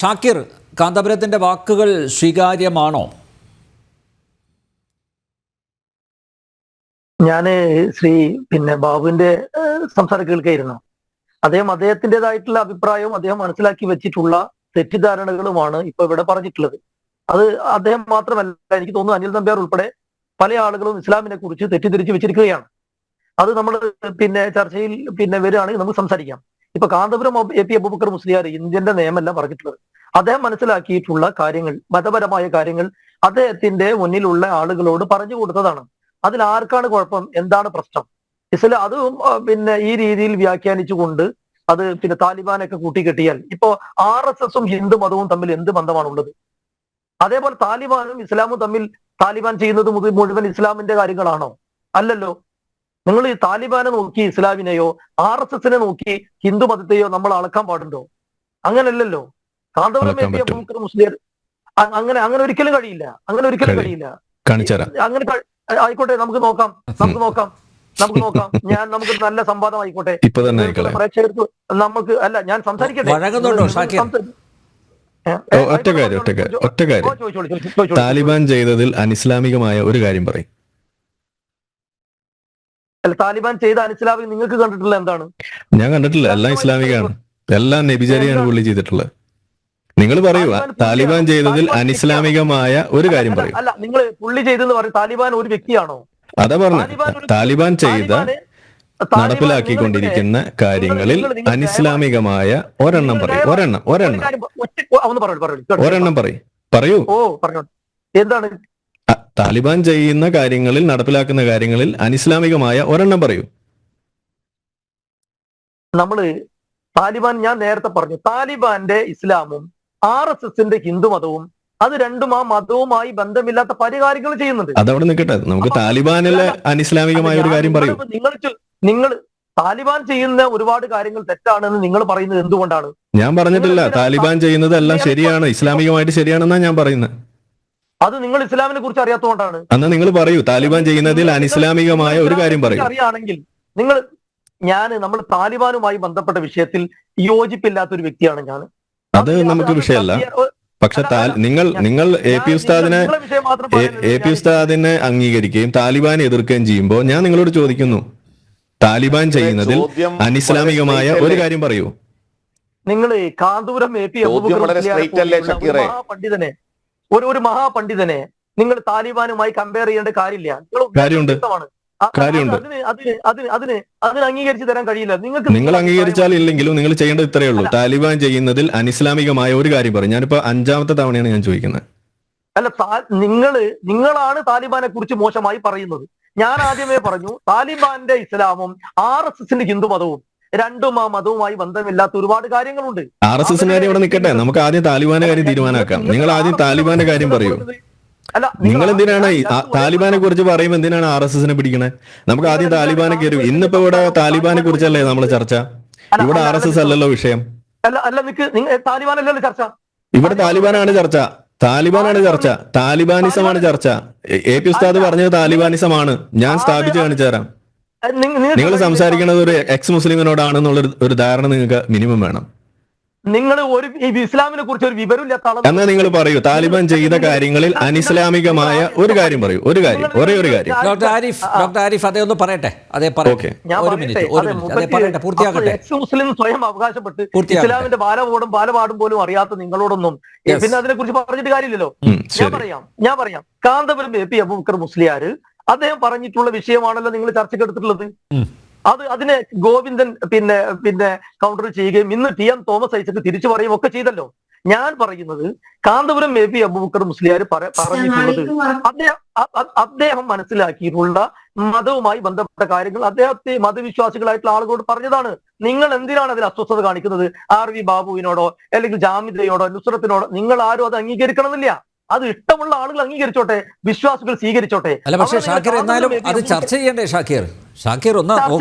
ഷാക്കിർ, കാന്തപുരത്തിന്റെ വാക്കുകൾ സ്വീകാര്യമാണോ? ഞാന് ബാബുവിന്റെ സംസാരം കേൾക്കുകയായിരുന്നു. അദ്ദേഹത്തിൻ്റെതായിട്ടുള്ള അഭിപ്രായവും അദ്ദേഹം മനസ്സിലാക്കി വെച്ചിട്ടുള്ള തെറ്റിദ്ധാരണകളുമാണ് ഇപ്പൊ ഇവിടെ പറഞ്ഞിട്ടുള്ളത്. അത് അദ്ദേഹം മാത്രമല്ല, എനിക്ക് തോന്നുന്നു അനിൽ നമ്പ്യാർ ഉൾപ്പെടെ പല ആളുകളും ഇസ്ലാമിനെ കുറിച്ച് തെറ്റിദ്ധരിച്ച് വെച്ചിരിക്കുകയാണ്. അത് നമ്മൾ ചർച്ചയിൽ വരികയാണെങ്കിൽ നമുക്ക് സംസാരിക്കാം. ഇപ്പൊ കാന്തപുരം എ.പി. അബൂബക്കർ മുസ്ലിയാർ ഇന്ത്യന്റെ നിയമമല്ല പറഞ്ഞിട്ടുള്ളത്. അദ്ദേഹം മനസ്സിലാക്കിയിട്ടുള്ള കാര്യങ്ങൾ, മതപരമായ കാര്യങ്ങൾ അദ്ദേഹത്തിന്റെ മുന്നിലുള്ള ആളുകളോട് പറഞ്ഞു കൊടുത്തതാണ്. അതിൽ ആർക്കാണ് കുഴപ്പം? എന്താണ് പ്രശ്നം? ഇസ്ലാം അതും ഈ രീതിയിൽ വ്യാഖ്യാനിച്ചുകൊണ്ട് അത് താലിബാനൊക്കെ കൂട്ടിക്കെട്ടിയാൽ ഇപ്പോ RSSും ഹിന്ദു മതവും തമ്മിൽ എന്ത് ബന്ധമാണുള്ളത്? അതേപോലെ താലിബാനും ഇസ്ലാമും തമ്മിൽ താലിബാൻ ചെയ്യുന്നത് മുഴുവൻ ഇസ്ലാമിന്റെ കാര്യങ്ങളാണോ? അല്ലല്ലോ. നിങ്ങൾ ഈ താലിബാനെ നോക്കി ഇസ്ലാമിനെയോ RSSനെ നോക്കി ഹിന്ദു മതത്തെയോ നമ്മൾ അളക്കാൻ പാടുണ്ടോ? അങ്ങനല്ലല്ലോ. കാന്തപുരം എ.പി. അബൂബക്കർ മുസ്ലിയാർ അങ്ങനെ ഒരിക്കലും കഴിയില്ല. അങ്ങനെ ആയിക്കോട്ടെ, നമുക്ക് നോക്കാം. നമുക്ക് നല്ല സംവാദം ആയിക്കോട്ടെ. പ്രേക്ഷകർക്ക് നമുക്ക് ഞാൻ സംസാരിക്കട്ടെ. ഒറ്റ കാര്യം താലിബാൻ ചെയ്തതിൽ അനിസ്ലാമികമായ ഒരു കാര്യം പറയും. താലിബാൻ ചെയ്ത അനിസ്ലാമിക നിങ്ങൾക്ക് കണ്ടിട്ടുള്ള എന്താണ്? ഞാൻ കണ്ടിട്ടില്ല. എല്ലാം ഇസ്ലാമികമാണ്, എല്ലാം നബിചര്യയാണ് പുള്ളി ചെയ്തിട്ടുള്ളത്. നിങ്ങൾ പറയൂ, താലിബാൻ ചെയ്തതിൽ അനിസ്ലാമികമായ ഒരു കാര്യം പറയും. അല്ല, നിങ്ങൾ പുള്ളി ചെയ്തെന്ന് പറയും. താലിബാൻ ഒരു വ്യക്തിയാണോ? അതാ പറഞ്ഞത്. താലിബാൻ ചെയ്ത നടപ്പിലാക്കിക്കൊണ്ടിരിക്കുന്ന കാര്യങ്ങളിൽ അനിസ്ലാമികമായ ഒരെണ്ണം പറയും. ഒരെണ്ണം പറയൂ. എന്താണ് താലിബാൻ ചെയ്യുന്ന കാര്യങ്ങളിൽ, നടപ്പിലാക്കുന്ന കാര്യങ്ങളിൽ അനിസ്ലാമികമായ ഒരെണ്ണം പറയൂ. താലിബാൻ, ഞാൻ നേരത്തെ പറഞ്ഞു, താലിബാന്റെ ഇസ്ലാമും RSSന്റെ ഹിന്ദു മതവും അത് രണ്ടും ആ മതവുമായി ബന്ധമില്ലാത്ത പല കാര്യങ്ങൾ ചെയ്യുന്നുണ്ട്. അതവിടെ നിൽക്കട്ടെ, നമുക്ക് താലിബാനിലെ അനിസ്ലാമികമായ ഒരു കാര്യം പറയൂ. നിങ്ങൾ താലിബാൻ ചെയ്യുന്ന ഒരുപാട് കാര്യങ്ങൾ തെറ്റാണെന്ന് നിങ്ങൾ പറയുന്നത് എന്തുകൊണ്ടാണ്? ഞാൻ പറഞ്ഞിട്ടില്ല താലിബാൻ ചെയ്യുന്നത് എല്ലാം ശരിയാണ്, ഇസ്ലാമികമായിട്ട് ശരിയാണെന്നാണ് ഞാൻ പറയുന്നത്. അത് നിങ്ങൾ ഇസ്ലാമിനെ കുറിച്ച് അറിയാത്തതുകൊണ്ടാണ്. എന്നാ നിങ്ങൾ പറയൂ, താലിബാൻ ചെയ്യുന്നതിൽ അനിസ്ലാമികമായ ഒരു കാര്യം പറയൂ. അറിയാണെങ്കിൽ നമ്മൾ താലിബാനുമായി ബന്ധപ്പെട്ട വിഷയത്തിൽ യോജിപ്പില്ലാത്ത ഒരു വ്യക്തിയാണ് ഞാൻ. അത് നമുക്ക് വിഷയമല്ല. പക്ഷെ നിങ്ങൾ എ.പി. ഉസ്താദിനെ അംഗീകരിക്കുകയും താലിബാനെ എതിർക്കുകയും ചെയ്യുമ്പോൾ ഞാൻ നിങ്ങളോട് ചോദിക്കുന്നു, താലിബാൻ ചെയ്യുന്നതിൽ അനിസ്ലാമികമായ ഒരു കാര്യം പറയൂ. നിങ്ങൾ കാന്തപുരം എ.പി. മഹാപണ്ഡിതനെ ഒരു മഹാപണ്ഡിതനെ നിങ്ങൾ താലിബാനുമായി കമ്പയർ ചെയ്യേണ്ട കാര്യമില്ല. അതിന് അംഗീകരിച്ചു തരാൻ കഴിയില്ല. നിങ്ങൾ അംഗീകരിച്ചാൽ ഇല്ലെങ്കിലും നിങ്ങൾ ചെയ്യേണ്ടത് ഇത്രയേ ഉള്ളൂ. താലിബാൻ ചെയ്യുന്നതിൽ അനിസ്ലാമികമായ ഒരു കാര്യം പറയും. ഞാനിപ്പോ 5ാമത്തെ തവണയാണ് ഞാൻ ചോദിക്കുന്നത്. അല്ല, നിങ്ങളാണ് താലിബാനെ കുറിച്ച് മോശമായി പറയുന്നത്. ഞാൻ ആദ്യമേ പറഞ്ഞു, താലിബാന്റെ ഇസ്ലാമും RSSന്റെ ഹിന്ദു മതവും രണ്ടും ആ മതവുമായി ബന്ധമില്ലാത്ത ഒരുപാട് കാര്യങ്ങളുണ്ട്. RSSന്റെ കാര്യം ഇവിടെ നിൽക്കട്ടെ, നമുക്ക് ആദ്യം താലിബാന്റെ കാര്യം തീരുമാനമാക്കാം. നിങ്ങൾ ആദ്യം താലിബാന്റെ കാര്യം പറയൂ. നിങ്ങൾ എന്തിനാണ് താലിബാനെ കുറിച്ച് പറയുമ്പോൾ എന്തിനാണ് RSSനെ പിടിക്കണേ? നമുക്ക് ആദ്യം താലിബാനെ കയറി. ഇന്നിപ്പോ ഇവിടെ താലിബാനെ കുറിച്ചല്ലേ നമ്മള് ചർച്ച? ഇവിടെ RSS അല്ലല്ലോ വിഷയം. ഇവിടെ താലിബാനാണ് ചർച്ച. താലിബാനിസമാണ് ചർച്ച. എ.പി. ഉസ്താദ് പറഞ്ഞത് താലിബാനിസമാണ്. ഞാൻ സ്ഥാപിച്ചു കാണിച്ചു തരാം. നിങ്ങൾ സംസാരിക്കുന്നത് ഒരു എക്സ് മുസ്ലിമിനോടാണെന്നുള്ള ഒരു ധാരണ നിങ്ങൾക്ക് മിനിമം വേണം. നിങ്ങൾ ഇസ്ലാമിനെ കുറിച്ച് ഒരു വിവരമില്ലാത്ത ആളാണ്. എന്നാ നിങ്ങൾ പറയൂ, താലിബാൻ ചെയ്ത കാര്യങ്ങളിൽ അനിസ്ലാമികമായ ഒരു കാര്യം പറയൂ. ഒരേ ഒരു കാര്യം. ഡോക്ടർ ആരിഫ് അതേ ഒന്ന് പറയട്ടെ. എക്സ് മുസ്ലിം സ്വയം അവകാശപ്പെട്ട് ഇസ്ലാമിന്റെ ബാലപാടും പോലും അറിയാത്ത നിങ്ങളോടൊന്നും പിന്നെ അതിനെ കുറിച്ച് പറഞ്ഞിട്ട് കാര്യമില്ലല്ലോ. ഞാൻ പറയാം. കാന്തപുരം എ.പി. അബൂബക്കർ മുസ്ലിയാർ അദ്ദേഹം പറഞ്ഞിട്ടുള്ള വിഷയമാണല്ലോ നിങ്ങൾ ചർച്ചയ്ക്ക് എടുത്തിട്ടുള്ളത്. അതിനെ ഗോവിന്ദൻ കൗണ്ടർ ചെയ്യുകയും ഇന്ന് TM തോമസ് ഐസക് തിരിച്ചു പറയുകയും ഒക്കെ ചെയ്തല്ലോ. ഞാൻ പറയുന്നത് കാന്തപുരം എ.പി. അബൂബക്കർ മുസ്ലിയാർ പറഞ്ഞിട്ടുള്ളത് അദ്ദേഹം മനസ്സിലാക്കിയിട്ടുള്ള മതവുമായി ബന്ധപ്പെട്ട കാര്യങ്ങൾ അദ്ദേഹത്തെ മതവിശ്വാസികളായിട്ടുള്ള ആളുകളോട് പറഞ്ഞതാണ്. നിങ്ങൾ എന്തിനാണ് അതിൽ അസ്വസ്ഥത കാണിക്കുന്നത്? RV ബാബുവിനോടോ അല്ലെങ്കിൽ ജാമിദയോടോ നുസ്രത്തിനോടോ നിങ്ങൾ ആരും അത് അംഗീകരിക്കണമെന്നില്ല. അത് ഇഷ്ടമുള്ള ആളുകൾ അംഗീകരിച്ചോട്ടെ, വിശ്വാസികൾ സ്വീകരിച്ചോട്ടെ. അല്ല, പക്ഷേ ഷാക്കിർ, എന്നാലും അത് ചർച്ച ചെയ്യണ്ടേ? ഷാക്കിർ ഒന്ന്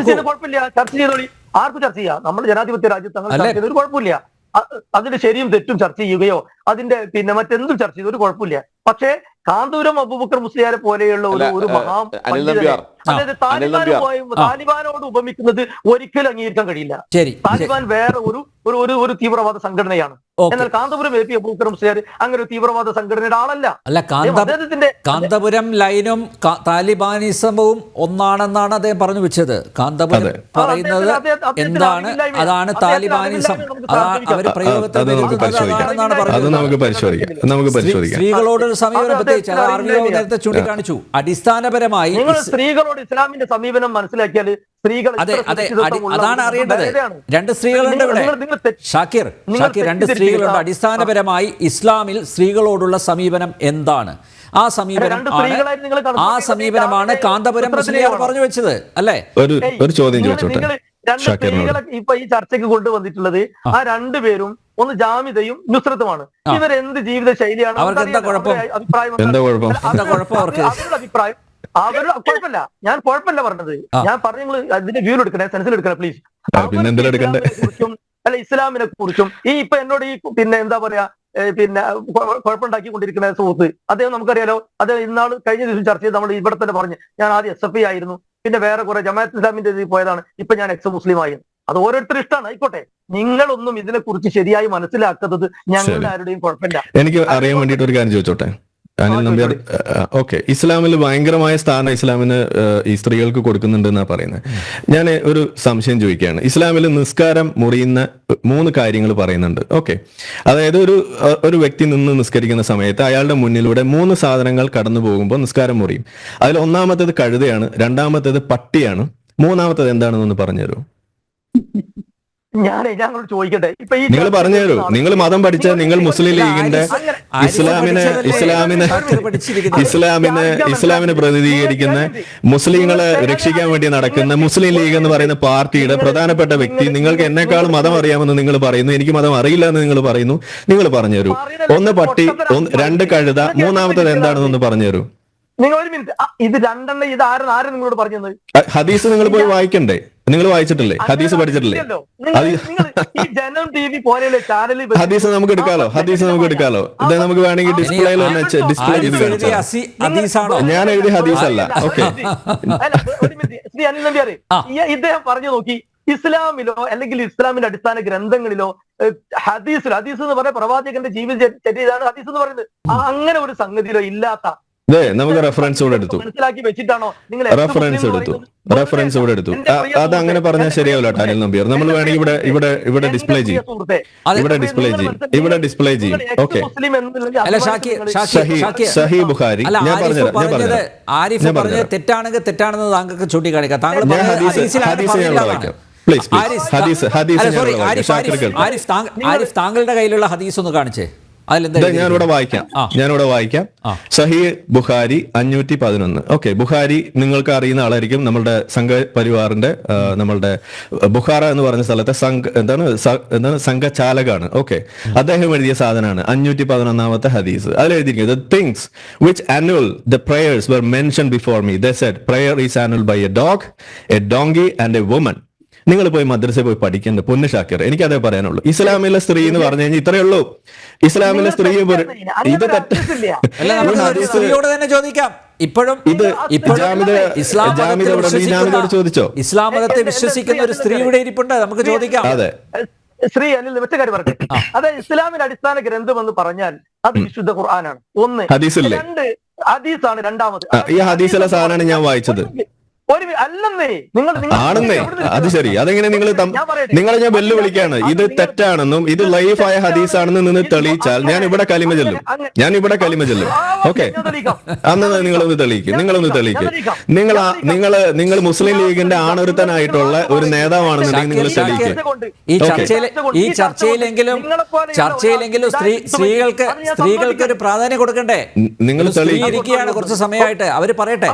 കുഴപ്പമില്ല, ചർച്ച ചെയ്തോളി. ആർക്കും ചർച്ച ചെയ്യാം. നമ്മൾ ജനാധിപത്യ രാജ്യത്ത് അങ്ങനെ ചർച്ച ചെയ്ത ഒരു കുഴപ്പമില്ല. അതിന്റെ ശരിയും തെറ്റും ചർച്ച ചെയ്യുകയോ അതിന്റെ മറ്റെന്തും ചർച്ച ചെയ്ത ഒരു കുഴപ്പമില്ല. പക്ഷേ കാന്തപുരം അബൂബക്കർ മുസ്ലിയാരെ പോലെയുള്ള ഒരു അനിൽ നമ്പ്യാർ അതായത് താലിബാനോട് ഉപമിക്കുന്നത് ഒരിക്കലും അംഗീകരിക്കാൻ കഴിയില്ല. താലിബാൻ വേറെ ഒരു തീവ്രവാദ സംഘടനയാണ്. എന്നാൽ കാന്തപുരം AP അബൂബക്കർ മുസ്ലിയാർ അങ്ങനെ ഒരു തീവ്രവാദ സംഘടനയുടെ ആളല്ല. കാന്തപുരം ലൈനും താലിബാനിസവും ഒന്നാണെന്നാണ് അദ്ദേഹം പറഞ്ഞു വെച്ചത്. കാന്തപുരം പറയുന്നത് എന്താണ്, അതാണ് താലിബാനിസം. അവര് പ്രയോഗത്തിൽ സ്ത്രീകളോട് സമീപനം പ്രത്യേകിച്ച് നേരത്തെ ചൂണ്ടിക്കാണിച്ചു. അടിസ്ഥാനപരമായി സ്ത്രീകളോട് ഇസ്ലാമിന്റെ സമീപനം മനസ്സിലാക്കിയാൽ സ്ത്രീകൾ അതാണ് അറിയേണ്ടത്. രണ്ട് സ്ത്രീകളുണ്ട് ഇവിടെ. ഷാക്കിർ, രണ്ട് സ്ത്രീകളുണ്ട്. അടിസ്ഥാനപരമായി ഇസ്ലാമിൽ സ്ത്രീകളോടുള്ള സമീപനം എന്താണ്? ആ സമീപനമാണ് കാന്തപുരം മുസ്ലിയാർ പറഞ്ഞു വെച്ചത് അല്ലേ? ഒരു ചോദ്യം ചോദിച്ചോട്ടെ. രണ്ട് സ്ത്രീകളെ ഇപ്പൊ ഈ ചർച്ചയ്ക്ക് കൊണ്ടുവന്നിട്ടുള്ളത് ആ രണ്ടുപേരും ഒന്ന് ജാമിദയും നുസ്രത്തുമാണ്. ഇവരെന്ത് ജീവിത ശൈലിയാണ്? അവർക്ക് എന്താ കുഴപ്പം? അവരുടെ കുഴപ്പമില്ല. ഞാൻ കുഴപ്പമില്ല പറഞ്ഞത്. ഞാൻ പറഞ്ഞു നിങ്ങൾ അതിന്റെ വ്യൂ എടുക്കണേ, സെൻസിൽ എടുക്കണേ പ്ലീസ്. കുറിച്ചും അല്ല ഇസ്ലാമിനെ കുറിച്ചും ഇപ്പൊ എന്നോട് പിന്നെ എന്താ പറയാ പിന്നെ കുഴപ്പമുണ്ടാക്കിക്കൊണ്ടിരിക്കുന്ന സുഹൃത്ത് അദ്ദേഹം നമുക്കറിയാലോ. അദ്ദേഹം ഇന്നാൾ കഴിഞ്ഞ ദിവസം ചർച്ച ചെയ്ത് നമ്മൾ ഇവിടെ തന്നെ പറഞ്ഞു, ഞാൻ ആദ്യം SFI ആയിരുന്നു, പിന്നെ വേറെ കുറെ ജമാഅത്ത് ഇസ്ലാമിന്റെ ഇതിൽ പോയതാണ്, ഇപ്പൊ ഞാൻ മുസ്ലിം ആയി. അത് ഓരോരുത്തരും ഇഷ്ടമാണ്, ആയിക്കോട്ടെ. നിങ്ങളൊന്നും ഇതിനെ കുറിച്ച് ശരിയായി മനസ്സിലാക്കുന്നത് ഞങ്ങളുടെ ആരുടെയും കുഴപ്പമില്ല. എനിക്ക് അറിയാൻ വേണ്ടിയിട്ട് ഒരു കാര്യം ചോദിച്ചോട്ടെ അനിൽ നമ്പ്യാർ. ഓക്കെ, ഇസ്ലാമിൽ ഭയങ്കരമായ സ്ഥാനം ഇസ്ലാമിന് ഈ സ്ത്രീകൾക്ക് കൊടുക്കുന്നുണ്ട് എന്നാ പറയുന്നത്. ഞാൻ ഒരു സംശയം ചോദിക്കുകയാണ്. ഇസ്ലാമിൽ നിസ്കാരം മുറിയുന്ന 3 കാര്യങ്ങൾ പറയുന്നുണ്ട്. ഓക്കെ, അതായത് ഒരു വ്യക്തി നിന്ന് നിസ്കരിക്കുന്ന സമയത്ത് അയാളുടെ മുന്നിലൂടെ 3 സാധനങ്ങൾ കടന്നു പോകുമ്പോൾ നിസ്കാരം മുറിയും. അതിൽ ഒന്നാമത്തേത് കഴുതയാണ്, രണ്ടാമത്തേത് പട്ടിയാണ്, മൂന്നാമത്തേത് എന്താണെന്നൊന്ന് പറഞ്ഞുതരൂ. ഞങ്ങളോട് ചോദിക്കട്ടെ, ഇപ്പൊ നിങ്ങൾ പറഞ്ഞു തരൂ. നിങ്ങൾ മതം പഠിച്ച നിങ്ങൾ മുസ്ലിം ലീഗിന്റെ ഇസ്ലാമിനെ പ്രതിനിധീകരിക്കുന്ന മുസ്ലിങ്ങളെ രക്ഷിക്കാൻ വേണ്ടി നടക്കുന്ന മുസ്ലിം ലീഗ് എന്ന് പറയുന്ന പാർട്ടിയുടെ പ്രധാനപ്പെട്ട വ്യക്തി, നിങ്ങൾക്ക് എന്നെക്കാളും മതം അറിയാമെന്ന് നിങ്ങൾ പറയുന്നു, എനിക്ക് മതം അറിയില്ല എന്ന് നിങ്ങൾ പറയുന്നു. നിങ്ങൾ പറഞ്ഞു തരൂ. 1 പട്ടി, 2 കഴുത, മൂന്നാമത്തേത് എന്താണെന്നൊന്ന് പറഞ്ഞു തരൂ. നിങ്ങൾ ഒരു മിനിറ്റ്, ഇത് രണ്ടെണ്ണം ഇത് ആരും നിങ്ങളോട് പറഞ്ഞത്? ഹദീസ് നിങ്ങൾ പോയി വായിക്കണ്ടേ? നിങ്ങൾ വായിച്ചിട്ടില്ലേ? ഹദീസ് പഠിച്ചിട്ടില്ലേ? ഹദീസ് നമുക്ക് എടുക്കാലോ. ഇത് നമുക്ക് വേണമെങ്കിൽ ഡിസ്പ്ലേയിൽ ഡിസ്പ്ലേ ചെയ്ത് കാണിച്ചാൽ. ഞാൻ എഴുതിയ ഹദീസ് അല്ല. ഓക്കെ, ശ്രീ അനിൽ നമ്പ്യാർ ഇദ്ദേഹം പറഞ്ഞു നോക്കി, ഇസ്ലാമിലോ അല്ലെങ്കിൽ ഇസ്ലാമിന്റെ അടിസ്ഥാന ഗ്രന്ഥങ്ങളിലോ ഹദീസ് എന്ന് പറഞ്ഞ പ്രവാചകന്റെ ജീവിത ചര്യയാണ് ഹദീസ് എന്ന് പറയുന്നത്. അങ്ങനെ ഒരു സംഗതിയിലോ ഇല്ലാത്ത നമുക്ക് റെഫറൻസ് കൂടെ എടുത്തു. അത് അങ്ങനെ പറഞ്ഞാൽ ശരിയാവില്ല അനിൽ നമ്പ്യാർ. നമ്മൾ വേണമെങ്കിൽ ഇവിടെ ഡിസ്പ്ലേ ചെയ്യും. ഓക്കെ, സഹീഹ് ബുഖാരി. ഞാൻ പറഞ്ഞത് തെറ്റാണെങ്കിൽ തെറ്റാണെന്ന് താങ്കൾക്ക് ചൂണ്ടിക്കാണിക്കാം. താങ്കൾ താങ്കളുടെ കയ്യിലുള്ള ഹദീസ് ഒന്ന് കാണിച്ചേ. ഞാനിവിടെ വായിക്കാം. സഹീഹ് ബുഖാരി 511. ഓക്കെ, ബുഖാരി നിങ്ങൾക്ക് അറിയുന്ന ആളായിരിക്കും. നമ്മളുടെ സംഘപരിവാറിന്റെ നമ്മളുടെ ബുഖാറ എന്ന് പറഞ്ഞ സ്ഥലത്തെ എന്താണ് സംഘചാലകാണ്. ഓക്കെ, അദ്ദേഹം എഴുതിയ സാധനമാണ് 511ാമത്തെ ഹദീസ്. അതിൽ എഴുതിയിരിക്കുന്നത്, the things which annul the prayers were mentioned before me. They said prayer is annulled by a dog, a donkey and a woman. നിങ്ങൾ പോയി മദ്രസയിൽ പോയി പഠിക്കേണ്ട പൊന്നു ഷാക്കിർ. എനിക്കതേ പറയാനുള്ളൂ. ഇസ്ലാമിലെ സ്ത്രീ എന്ന് പറഞ്ഞു കഴിഞ്ഞാൽ ഇത്രയേ ഉള്ളൂ. ഇസ്ലാമിലെ സ്ത്രീ ഇത് സ്ത്രീയോട് തന്നെ ചോദിക്കാം. ചോദിച്ചോ? ഇസ്ലാം മതത്തെ വിശ്വസിക്കുന്ന ഒരു സ്ത്രീ ഇവിടെ ഇരിപ്പുണ്ട്, നമുക്ക് ചോദിക്കാം. അതെ, ശ്രീ അനിൽ മറ്റു കാര്യം പറയട്ടെ. അതായത് ഇസ്ലാമിന്റെ അടിസ്ഥാന ഗ്രന്ഥം എന്ന് പറഞ്ഞാൽ അത് വിശുദ്ധ ഖുർആനാണ്. 1. 2 ഹദീസാണ്. രണ്ടാമത് ഈ ഹദീസിലെ സാധനമാണ് ഞാൻ വായിച്ചത്. ആണെന്നേ, അത് ശരി. അതെങ്ങനെ നിങ്ങളെ ഞാൻ വെല്ലുവിളിക്കാണ്. ഇത് തെറ്റാണെന്നും ഇത് ലൈഫായ ഹദീസാണെന്നും നിന്ന് തെളിയിച്ചാൽ ഞാൻ ഇവിടെ കലിമ ചെല്ലും. ഓക്കെ, അന്ന് നിങ്ങളൊന്ന് തെളിയിക്കും. നിങ്ങൾ മുസ്ലിം ലീഗിന്റെ ആണൊരുത്തനായിട്ടുള്ള ഒരു നേതാവാണെന്നുണ്ടെങ്കിൽ നിങ്ങൾ തെളിയിക്കും. ഈ ചർച്ചയിലെങ്കിലും സ്ത്രീകൾക്ക് ഒരു പ്രാധാന്യം കൊടുക്കണ്ടേ? നിങ്ങൾ തെളിയിക്കുകയാണ് കുറച്ച് സമയമായിട്ട്. അവര് പറയട്ടെ.